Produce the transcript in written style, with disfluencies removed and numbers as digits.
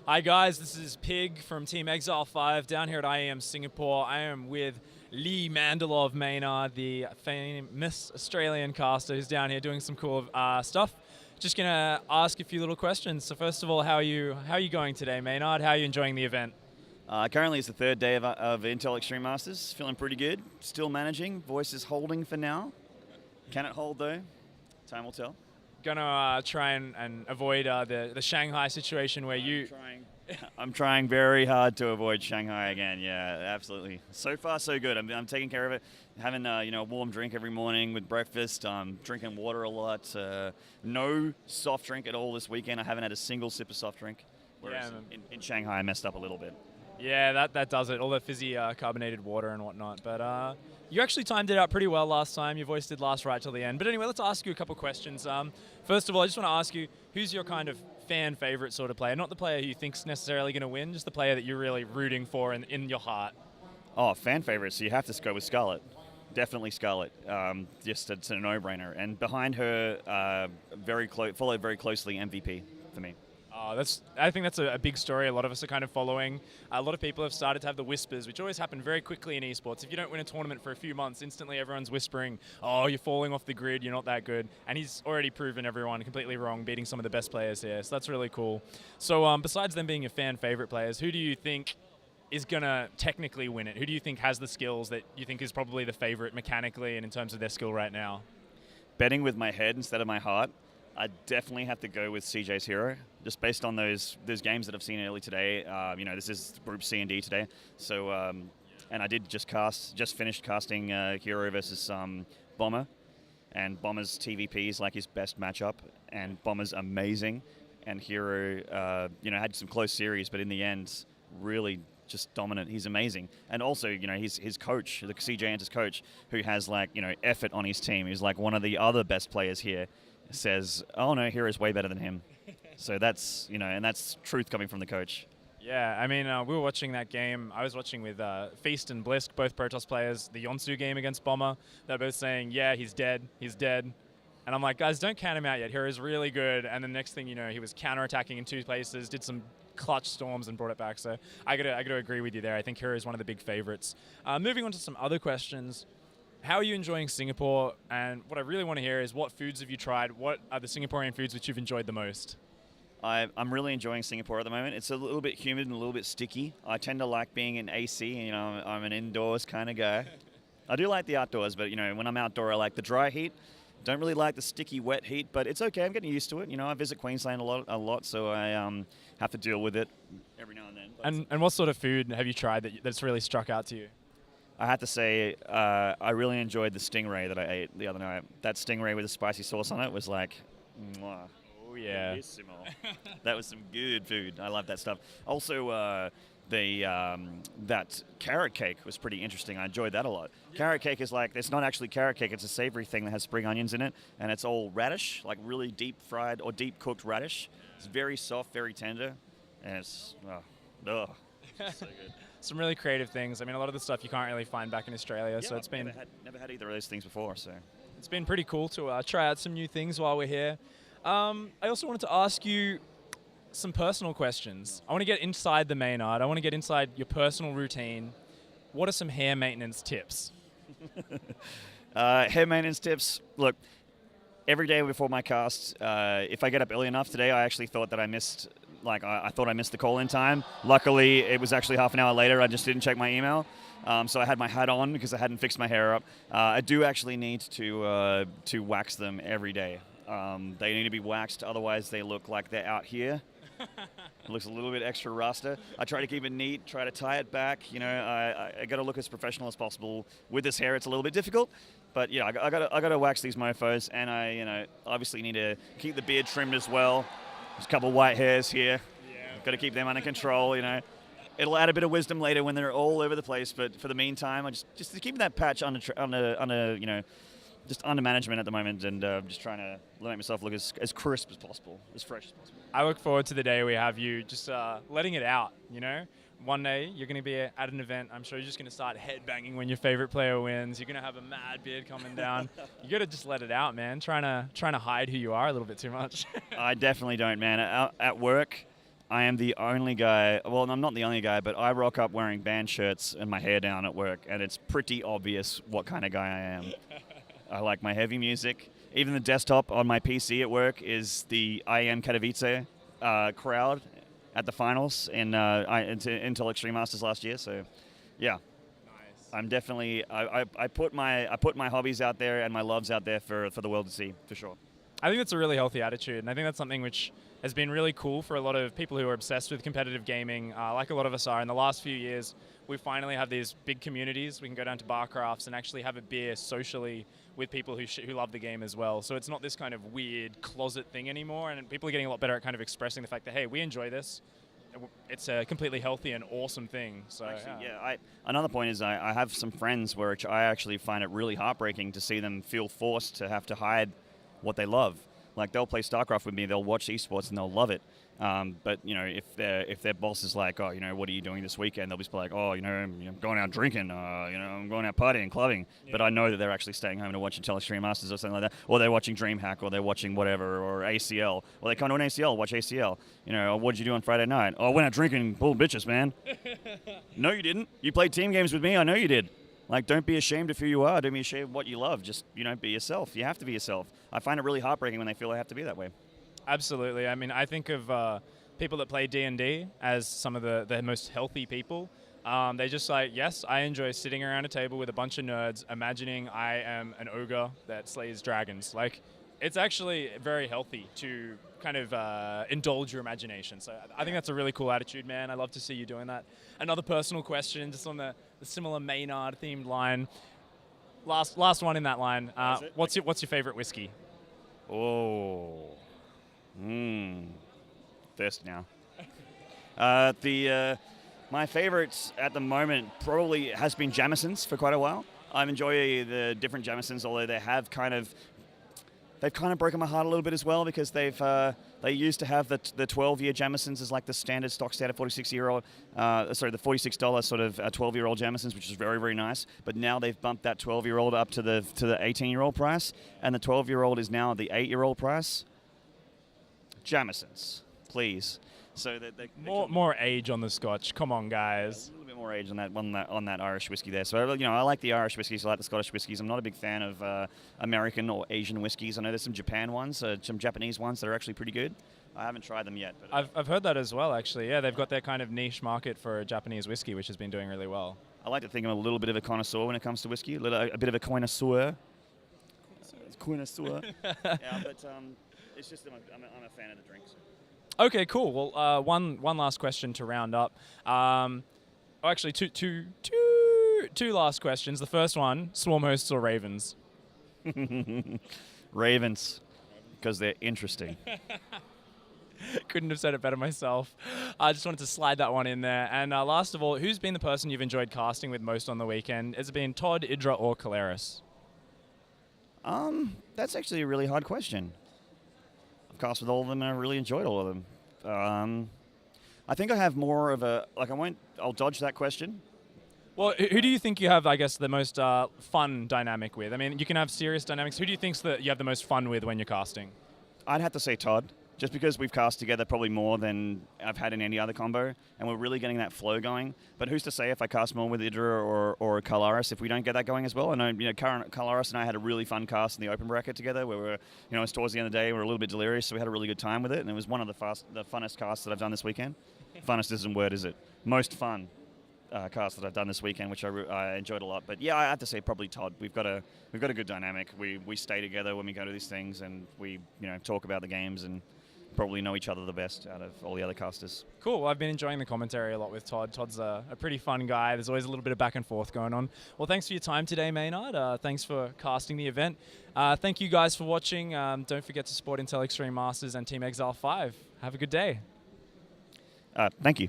Hi guys, this is Pig from Team Exile 5 down here at IEM Singapore. I am with Lee Mandel of Maynarde, the famous Australian caster who's down here doing some cool stuff. Just gonna ask a few little questions. So first of all, how are you going today, Maynarde? How are you enjoying the event? Currently it's the third day of Intel Extreme Masters. Feeling pretty good. Still managing. Voice is holding for now. Can it hold though? Time will tell. Gonna try and avoid the Shanghai situation where I'm trying very hard to avoid Shanghai again. Yeah, absolutely. So far, so good. I'm taking care of it. Having a warm drink every morning with breakfast. Drinking water a lot. No soft drink at all this weekend. I haven't had a single sip of soft drink. Whereas in Shanghai, I messed up a little bit. Yeah, that does it. All the fizzy carbonated water and whatnot. But you actually timed it out pretty well last time. Your voice did last right till the end. But anyway, let's ask you a couple questions. First of all, I just want to ask you, who's your kind of fan favorite sort of player? Not the player who you think's necessarily going to win, just the player that you're really rooting for in your heart. Oh, fan favorite. So you have to go with Scarlett. Definitely Scarlett. Just it's a no-brainer. And behind her, followed very closely MVP for me. I think that's a big story a lot of us are kind of following. A lot of people have started to have the whispers, which always happen very quickly in esports. If you don't win a tournament for a few months, instantly everyone's whispering, oh, you're falling off the grid, you're not that good. And he's already proven everyone completely wrong, beating some of the best players here. So that's really cool. So besides them being your fan favorite players, who do you think is going to technically win it? Who do you think has the skills that you think is probably the favorite mechanically and in terms of their skill right now? Betting with my head instead of my heart, I definitely have to go with CJ's Hero, just based on those games that I've seen early today. This is Group C and D today, so and I did just finished casting Hero versus Bomber, and Bomber's TVP is like his best matchup, and Bomber's amazing, and Hero had some close series, but in the end, really just dominant. He's amazing, and also his coach, the CJ Enter's coach, who has effort on his team. He's like one of the other best players here. Says, oh no, Hero's way better than him. So that's, and that's truth coming from the coach. Yeah, I mean, we were watching that game. I was watching with Feast and Blisk, both Protoss players, the Yonsu game against Bomber. They're both saying, yeah, he's dead. And I'm like, guys, don't count him out yet. Hero's really good. And the next thing you know, he was counterattacking in 2 places, did some clutch storms and brought it back. So I gotta agree with you there. I think Hero is one of the big favorites. Moving on to some other questions. How are you enjoying Singapore? And what I really want to hear is, what foods have you tried? What are the Singaporean foods which you've enjoyed the most? I'm really enjoying Singapore at the moment. It's a little bit humid and a little bit sticky. I tend to like being in AC. I'm an indoors kind of guy. I do like the outdoors, but when I'm outdoor, I like the dry heat. Don't really like the sticky, wet heat, but it's okay. I'm getting used to it. I visit Queensland a lot, so I have to deal with it every now and then. And what sort of food have you tried that's really struck out to you? I have to say, I really enjoyed the stingray that I ate the other night. That stingray with the spicy sauce on it was like, mwah. Oh yeah. That was some good food. I love that stuff. Also, that carrot cake was pretty interesting. I enjoyed that a lot. Carrot cake is it's not actually carrot cake. It's a savory thing that has spring onions in it, and it's all radish, like really deep fried or deep cooked radish. It's very soft, very tender, and it's so good. Some really creative things. I mean, a lot of the stuff you can't really find back in Australia, yeah, so it's been never had either of those things before. So it's been pretty cool to try out some new things while we're here. I also wanted to ask you some personal questions. I want to get inside the Maynarde. I want to get inside your personal routine. What are some hair maintenance tips? Hair maintenance tips. Look, every day before my cast, if I get up early enough today, I actually thought that I missed. I thought I missed the call-in time. Luckily, it was actually half an hour later. I just didn't check my email. So I had my hat on because I hadn't fixed my hair up. I do actually need to wax them every day. They need to be waxed, otherwise they look like they're out here. It looks a little bit extra rasta. I try to keep it neat, try to tie it back. I got to look as professional as possible. With this hair, it's a little bit difficult. But yeah, I got to wax these mofos, and I obviously need to keep the beard trimmed as well. There's a couple of white hairs here. Yeah. Got to keep them under control. It'll add a bit of wisdom later when they're all over the place. But for the meantime, I just keep that patch under just under management at the moment, and just trying to make myself look as crisp as possible, as fresh as possible. I look forward to the day we have you just letting it out, One day you're going to be at an event. I'm sure you're just going to start headbanging when your favorite player wins. You're going to have a mad beard coming down. You got to just let it out, man. Trying to hide who you are a little bit too much. I definitely don't, man. At work, I am the only guy. Well, I'm not the only guy, but I rock up wearing band shirts and my hair down at work, and it's pretty obvious what kind of guy I am. I like my heavy music. Even the desktop on my PC at work is the IEM Katowice crowd at the finals in Intel Extreme Masters last year. So, yeah. I'm definitely I put my hobbies out there and my loves out there for the world to see, for sure. I think that's a really healthy attitude, and I think that's something which has been really cool for a lot of people who are obsessed with competitive gaming, like a lot of us are. In the last few years, we finally have these big communities. We can go down to bar crafts and actually have a beer socially with people who love the game as well. So it's not this kind of weird closet thing anymore, and people are getting a lot better at kind of expressing the fact that, hey, we enjoy this. It's a completely healthy and awesome thing. So actually, another point is I have some friends where I actually find it really heartbreaking to see them feel forced to have to hide what they love. Like, they'll play StarCraft with me, they'll watch esports and they'll love it. But if their boss is like, oh, what are you doing this weekend? They'll just be like, oh, I'm going out drinking, I'm going out partying, clubbing. Yeah. But I know that they're actually staying home to watch Intel Extreme Masters or something like that, or they're watching DreamHack, or they're watching whatever, or ACL. Well, they come to an ACL, watch ACL. What did you do on Friday night? Oh, I went out drinking, pulled bitches, man. No, you didn't. You played team games with me. I know you did. Like, don't be ashamed of who you are. Don't be ashamed of what you love. Just, be yourself. You have to be yourself. I find it really heartbreaking when they feel they have to be that way. Absolutely. I mean, I think of people that play D&D as some of the most healthy people. They just like, yes, I enjoy sitting around a table with a bunch of nerds, imagining I am an ogre that slays dragons. Like, it's actually very healthy to kind of indulge your imagination. So I think that's a really cool attitude, man. I love to see you doing that. Another personal question, just on the similar Maynarde themed line. Last one in that line. What's your favorite whiskey? Oh, thirst now. My favorites at the moment probably has been Jamesons for quite a while. I enjoy the different Jamesons, although they've kind of broken my heart a little bit as well, because they used to have the 12-year Jamesons as like the standard 46-year-old, the $46 sort of 12-year-old Jamesons, which is very, very nice. But now they've bumped that 12-year-old up to the 18-year-old price, and the 12-year-old is now the 8-year-old price. Jamesons, please. So more age on the Scotch. Come on, guys. A little bit more age on that Irish whiskey there. So I like the Irish whiskeys. I like the Scottish whiskeys. I'm not a big fan of American or Asian whiskeys. I know there's some Japan ones, some Japanese ones that are actually pretty good. I haven't tried them yet. But I've heard that as well, actually. Yeah, they've got their kind of niche market for Japanese whiskey, which has been doing really well. I like to think I'm a little bit of a connoisseur when it comes to whiskey. A bit of a connoisseur. Connoisseur. Yeah, but it's just that I'm a fan of the drinks. Okay, cool. Well, one last question to round up. Actually, two last questions. The first one: Swarm hosts or Ravens? Ravens, because they're interesting. Couldn't have said it better myself. I just wanted to slide that one in there. And last of all, who's been the person you've enjoyed casting with most on the weekend? Has it been Todd, Idra, or Caleris? That's actually a really hard question. I've cast with all of them and I really enjoyed all of them. I think I have more of a, I'll dodge that question. Well, who do you think you have, I guess, the most fun dynamic with? I mean, you can have serious dynamics. Who do you think that you have the most fun with when you're casting? I'd have to say Todd, just because we've cast together probably more than I've had in any other combo, and we're really getting that flow going. But who's to say if I cast more with Idra or Calaris, if we don't get that going as well? I know, Calaris and I had a really fun cast in the open bracket together, where we were, it's towards the end of the day, we were a little bit delirious, so we had a really good time with it, and it was one of the funnest casts that I've done this weekend. Funnest isn't a word, is it? Most fun cast that I've done this weekend, which I enjoyed a lot. But yeah, I have to say probably Todd. We've got a good dynamic. We stay together when we go to these things, and we talk about the games and probably know each other the best out of all the other casters. Cool. Well, I've been enjoying the commentary a lot with Todd. Todd's a pretty fun guy. There's always a little bit of back and forth going on. Well, thanks for your time today, Maynard. Thanks for casting the event. Thank you guys for watching. Don't forget to support Intel Extreme Masters and Team Exile 5. Have a good day. Thank you.